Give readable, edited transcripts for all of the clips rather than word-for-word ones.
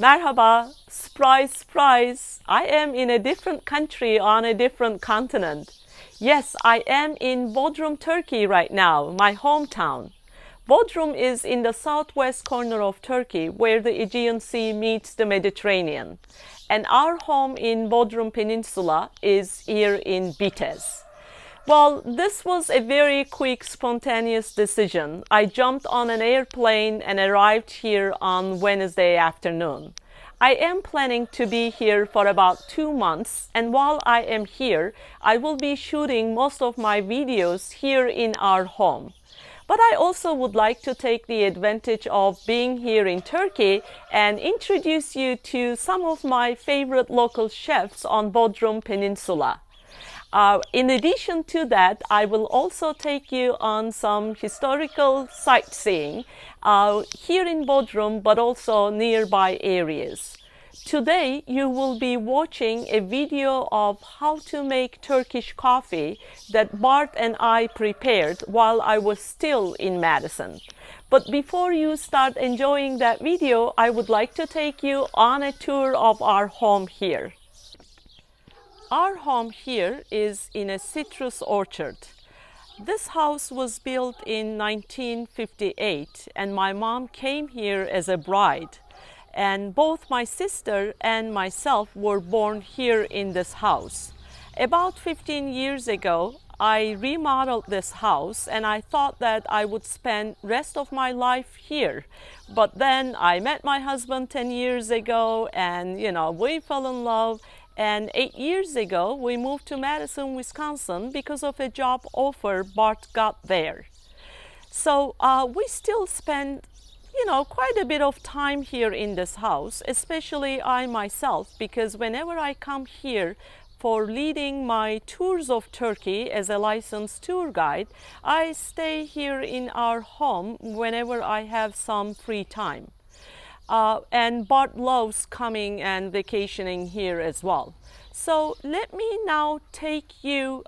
Merhaba, surprise, surprise. I am in a different country on a different continent. Yes, I am in Bodrum, Turkey right now, my hometown. Bodrum is in the southwest corner of Turkey where the Aegean Sea meets the Mediterranean. And our home in Bodrum Peninsula is here in Bitez. Well, this was a very quick, spontaneous decision. I jumped on an airplane and arrived here on Wednesday afternoon. I am planning to be here for about 2 months, and while I am here, I will be shooting most of my videos here in our home. But I also would like to take the advantage of being here in Turkey and introduce you to some of my favorite local chefs on Bodrum Peninsula. In addition to that, I will also take you on some historical sightseeing here in Bodrum, but also nearby areas. Today, you will be watching a video of how to make Turkish coffee that Bart and I prepared while I was still in Madison. But before you start enjoying that video, I would like to take you on a tour of our home here. Our home here is in a citrus orchard. This house was built in 1958 and my mom came here as a bride. And both my sister and myself were born here in this house. About 15 years ago, I remodeled this house and I thought that I would spend rest of my life here. But then I met my husband 10 years ago and we fell in love. And 8 years ago, we moved to Madison, Wisconsin because of a job offer Bart got there. So we still spend, quite a bit of time here in this house, especially I myself, because whenever I come here for leading my tours of Turkey as a licensed tour guide, I stay here in our home whenever I have some free time. And Bart loves coming and vacationing here as well. So let me now take you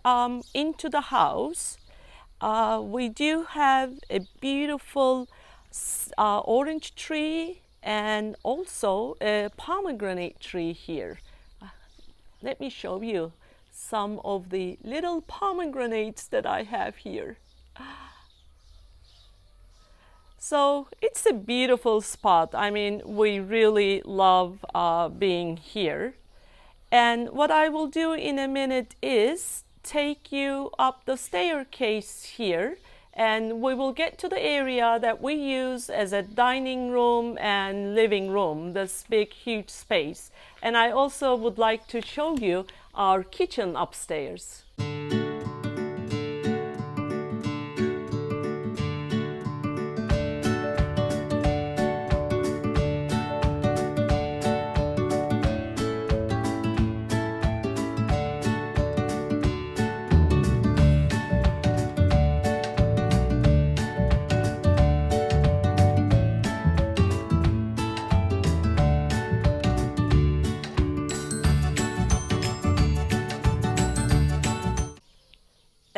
into the house. We do have a beautiful orange tree and also a pomegranate tree here. Let me show you some of the little pomegranates that I have here. So it's a beautiful spot. I mean, we really love being here. And what I will do in a minute is take you up the staircase here and we will get to the area that we use as a dining room and living room, this big, huge space. And I also would like to show you our kitchen upstairs.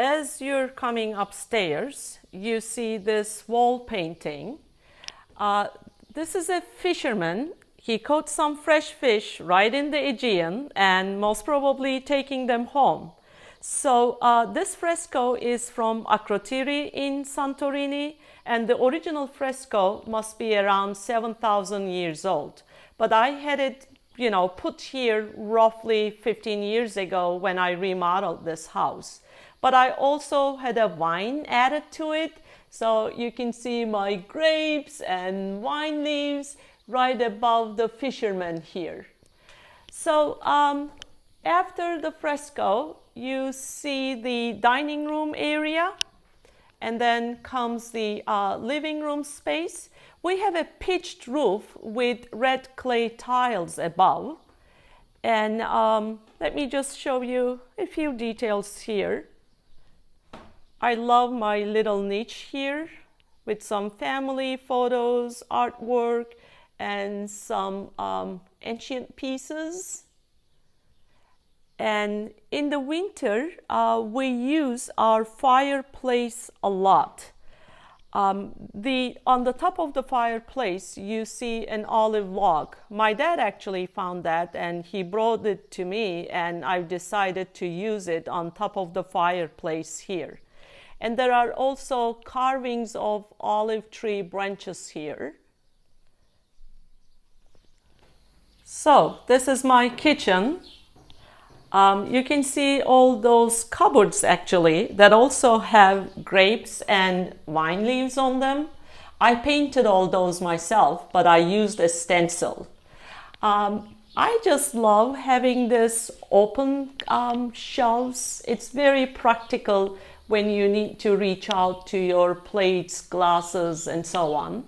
As you're coming upstairs, you see this wall painting. This is a fisherman. He caught some fresh fish right in the Aegean and most probably taking them home. So this fresco is from Akrotiri in Santorini, and the original fresco must be around 7,000 years old. But I had it put here roughly 15 years ago when I remodeled this house. But I also had a vine added to it, so you can see my grapes and wine leaves right above the fisherman here. So after the fresco, you see the dining room area, and then comes the living room space. We have a pitched roof with red clay tiles above. And let me just show you a few details here. I love my little niche here with some family photos, artwork, and some ancient pieces. And in the winter, we use our fireplace a lot. On the top of the fireplace, you see an olive log. My dad actually found that and he brought it to me, and I've decided to use it on top of the fireplace here. And there are also carvings of olive tree branches here. So this is my kitchen. You can see all those cupboards actually that also have grapes and wine leaves on them. I painted all those myself, but I used a stencil. I just love having this open shelves. It's very practical when you need to reach out to your plates, glasses, and so on.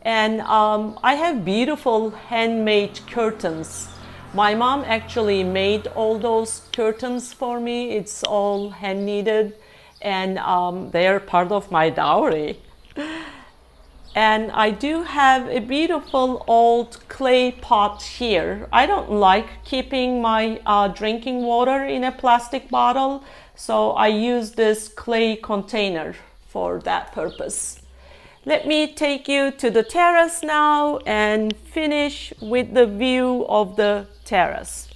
And I have beautiful handmade curtains. My mom actually made all those curtains for me. It's all hand knitted, and they're part of my dowry. And I do have a beautiful old clay pot here. I don't like keeping my drinking water in a plastic bottle, so I use this clay container for that purpose. Let me take you to the terrace now and finish with the view of the terrace.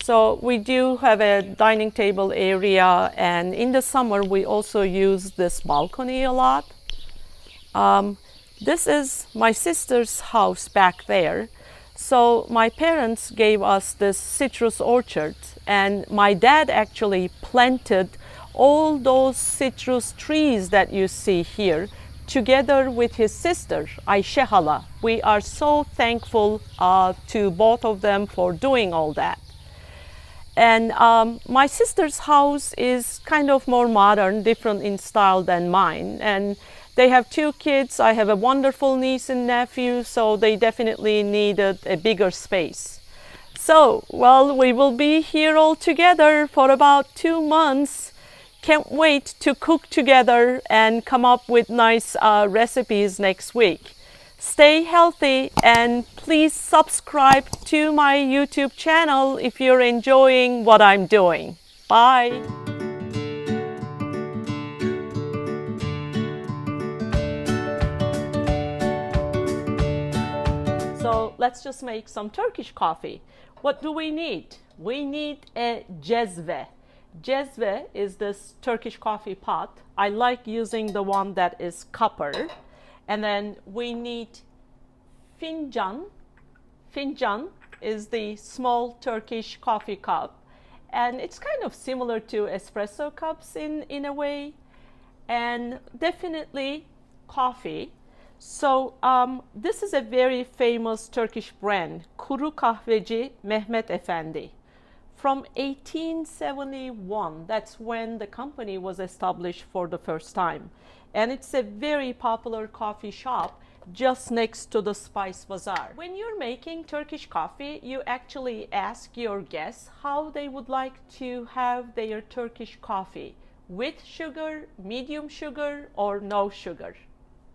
So we do have a dining table area, and in the summer we also use this balcony a lot. This is my sister's house back there. So my parents gave us this citrus orchard, and my dad actually planted all those citrus trees that you see here together with his sister, Ayşe Hala. We are so thankful to both of them for doing all that. And my sister's house is kind of more modern, different in style than mine. And they have 2 kids. I have a wonderful niece and nephew, so they definitely needed a bigger space. So, well, we will be here all together for about 2 months. Can't wait to cook together and come up with nice recipes next week. Stay healthy, and please subscribe to my YouTube channel if you're enjoying what I'm doing. Bye. So let's just make some Turkish coffee. What do we need? We need a cezve. Cezve is this Turkish coffee pot. I like using the one that is copper. And then we need fincan. Fincan is the small Turkish coffee cup. And it's kind of similar to espresso cups in a way. And definitely coffee. So this is a very famous Turkish brand, Kuru Kahveci Mehmet Efendi. From 1871, that's when the company was established for the first time. And it's a very popular coffee shop just next to the Spice Bazaar. When you're making Turkish coffee, you actually ask your guests how they would like to have their Turkish coffee, with sugar, medium sugar, or no sugar.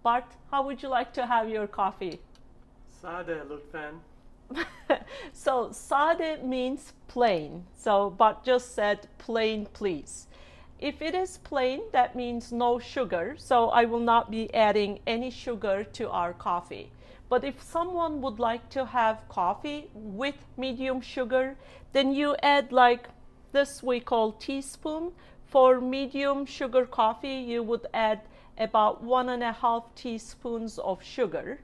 Bart, how would you like to have your coffee? Sade lütfen. So sade means plain. So Bart just said plain, please. If it is plain, that means no sugar. So I will not be adding any sugar to our coffee. But if someone would like to have coffee with medium sugar, then you add like this we call teaspoon. For medium sugar coffee, you would add about 1.5 teaspoons of sugar.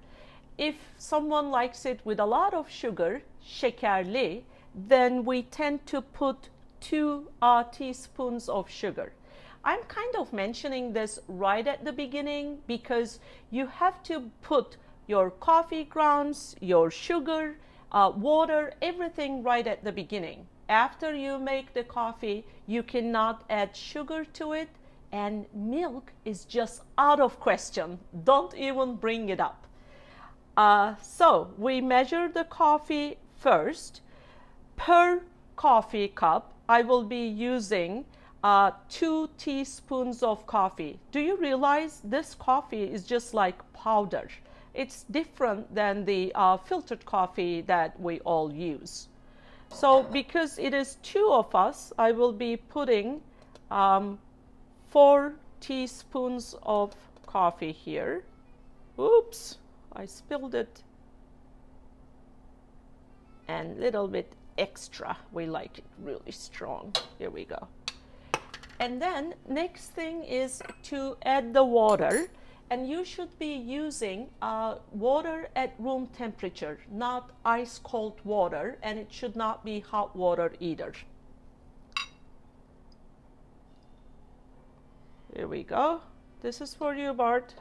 If someone likes it with a lot of sugar, şekerli, then we tend to put 2 teaspoons of sugar. I'm kind of mentioning this right at the beginning because you have to put your coffee grounds, your sugar, water, everything right at the beginning. After you make the coffee, you cannot add sugar to it, and milk is just out of question. Don't even bring it up. So we measure the coffee first. Per coffee cup, I will be using 2 teaspoons of coffee. Do you realize this coffee is just like powder? It's different than the filtered coffee that we all use. So because it is 2 of us, I will be putting 4 teaspoons of coffee here. Oops, I spilled it. And a little bit extra. We like it really strong. Here we go. And then next thing is to add the water. And you should be using water at room temperature, not ice cold water, and it should not be hot water either. Here we go. This is for you, Bart.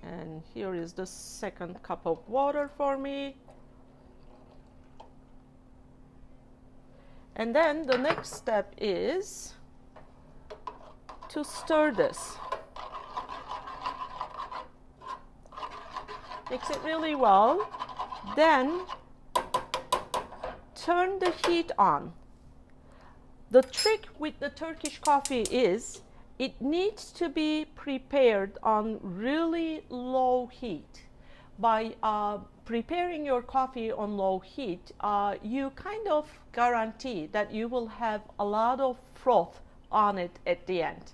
And here is the second cup of water for me. And then the next step is to stir this. Mix it really well. Then turn the heat on. The trick with the Turkish coffee is it needs to be prepared on really low heat. By preparing your coffee on low heat, you kind of guarantee that you will have a lot of froth on it at the end.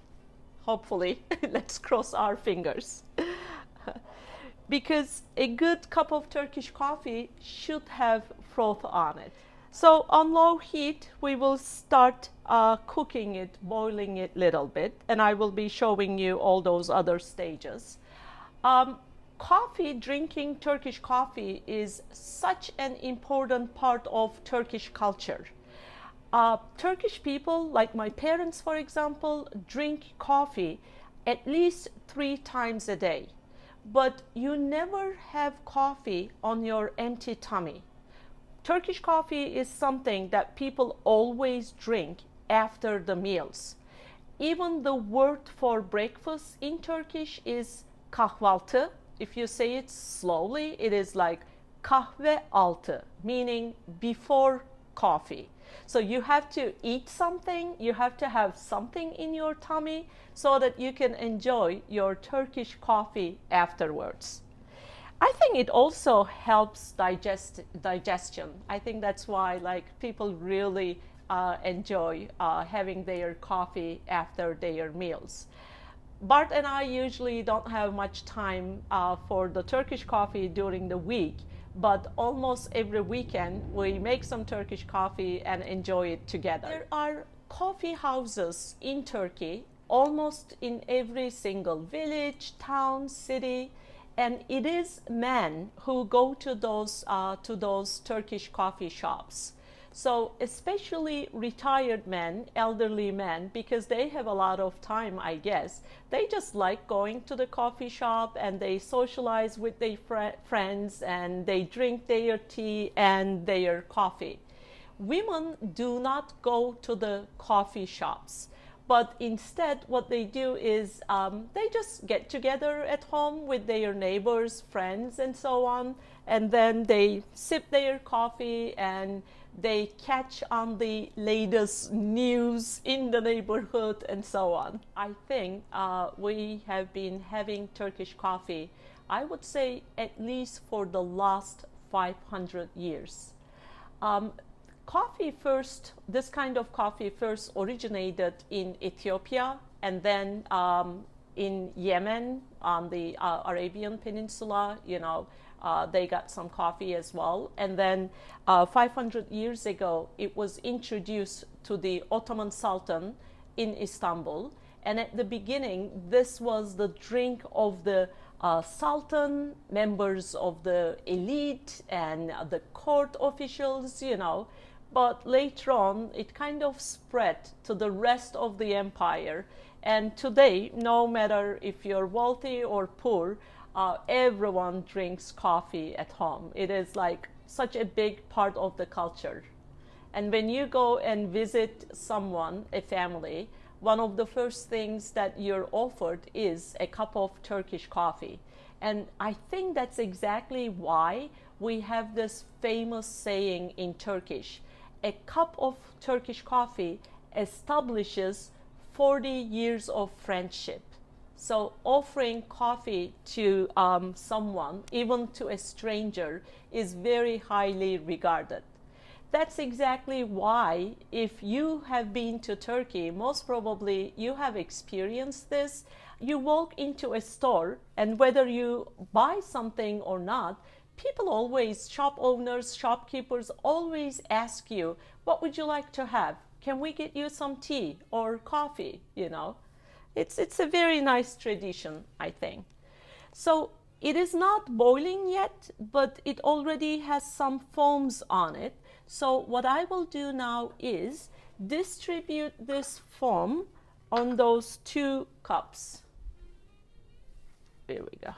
Hopefully, let's cross our fingers. Because a good cup of Turkish coffee should have froth on it. So on low heat, we will start cooking it, boiling it a little bit, and I will be showing you all those other stages. Drinking Turkish coffee is such an important part of Turkish culture. Turkish people, like my parents for example, drink coffee at least 3 times a day. But you never have coffee on your empty tummy. Turkish coffee is something that people always drink after the meals. Even the word for breakfast in Turkish is kahvaltı. If you say it slowly, it is like kahvealtı, meaning before coffee. So you have to eat something, you have to have something in your tummy so that you can enjoy your Turkish coffee afterwards. I think it also helps digestion. I think that's why people really enjoy having their coffee after their meals. Bart and I usually don't have much time for the Turkish coffee during the week, but almost every weekend we make some Turkish coffee and enjoy it together. There are coffee houses in Turkey almost in every single village, town, city, and it is men who go to those Turkish coffee shops. So especially retired men, elderly men, because they have a lot of time, I guess, they just like going to the coffee shop and they socialize with their friends and they drink their tea and their coffee. Women do not go to the coffee shops, but instead what they do is they just get together at home with their neighbors, friends, and so on, and then they sip their coffee and they catch on the latest news in the neighborhood and so on. I think we have been having Turkish coffee, I would say at least for the last 500 years. This kind of coffee first originated in Ethiopia and then in Yemen on the Arabian Peninsula, they got some coffee as well. And then 500 years ago, it was introduced to the Ottoman Sultan in Istanbul. And at the beginning, this was the drink of the Sultan, members of the elite and the court officials, But later on, it kind of spread to the rest of the empire. And today, no matter if you're wealthy or poor, everyone drinks coffee at home. It is like such a big part of the culture. And when you go and visit someone, a family, one of the first things that you're offered is a cup of Turkish coffee. And I think that's exactly why we have this famous saying in Turkish: a cup of Turkish coffee establishes 40 years of friendship. So offering coffee to someone, even to a stranger, is very highly regarded. That's exactly why, if you have been to Turkey, most probably you have experienced this. You walk into a store, and whether you buy something or not, people always, shop owners, shopkeepers always ask you, what would you like to have? Can we get you some tea or coffee? It's a very nice tradition, I think. So it is not boiling yet, but it already has some foams on it. So what I will do now is distribute this foam on those 2 cups. Here we go.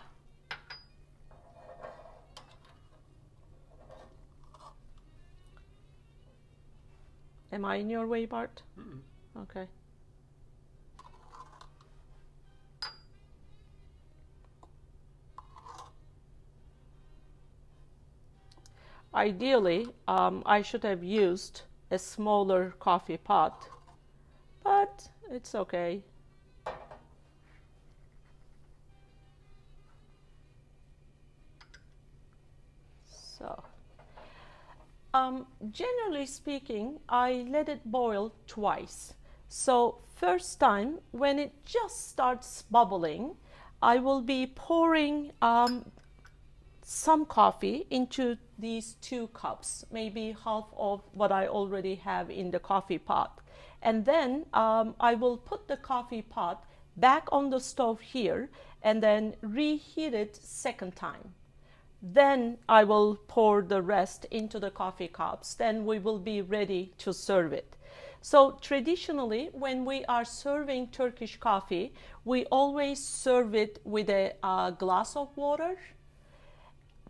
Am I in your way, Bart? Okay. Ideally, I should have used a smaller coffee pot, but it's okay. So, generally speaking, I let it boil twice. So, first time, when it just starts bubbling, I will be pouring some coffee into these 2 cups, maybe half of what I already have in the coffee pot. And then I will put the coffee pot back on the stove here and then reheat it second time. Then I will pour the rest into the coffee cups. Then we will be ready to serve it. So traditionally, when we are serving Turkish coffee, we always serve it with a glass of water,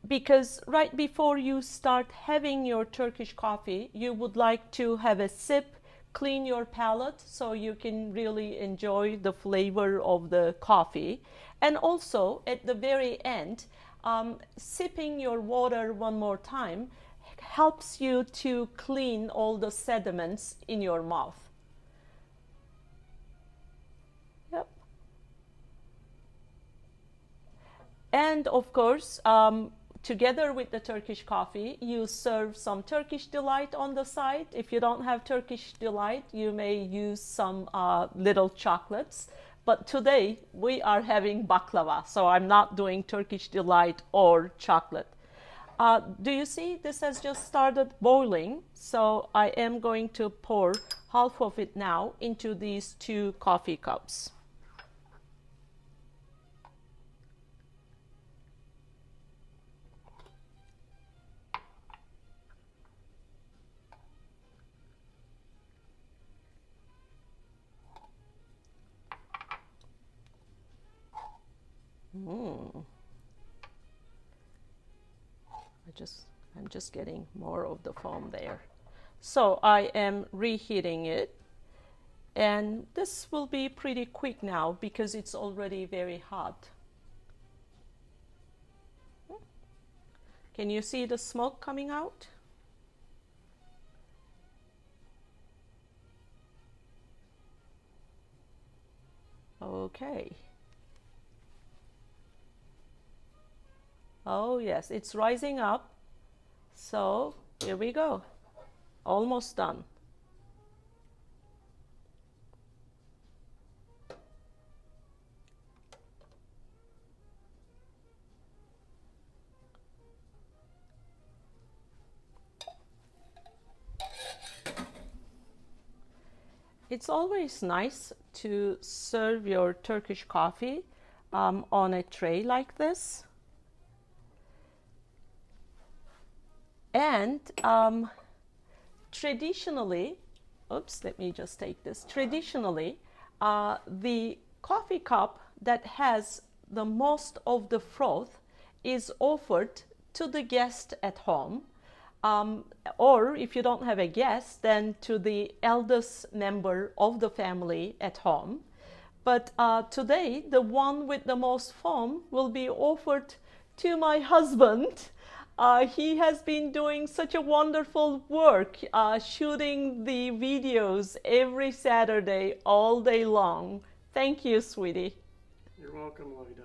because right before you start having your Turkish coffee, you would like to have a sip, clean your palate so you can really enjoy the flavor of the coffee. And also at the very end, sipping your water one more time helps you to clean all the sediments in your mouth. Yep. And of course, together with the Turkish coffee, you serve some Turkish delight on the side. If you don't have Turkish delight, you may use some little chocolates. But today we are having baklava, so I'm not doing Turkish delight or chocolate. Do you see this has just started boiling? So I am going to pour half of it now into these 2 coffee cups. I'm just getting more of the foam there. So I am reheating it, and this will be pretty quick now because it's already very hot. Can you see the smoke coming out? Okay. Oh yes, it's rising up. So here we go. Almost done. It's always nice to serve your Turkish coffee on a tray like this. And traditionally, let me just take this. Traditionally, the coffee cup that has the most of the froth is offered to the guest at home. Or if you don't have a guest, then to the eldest member of the family at home. But today, the one with the most foam will be offered to my husband. He has been doing such a wonderful work, shooting the videos every Saturday, all day long. Thank you, sweetie. You're welcome, Loida.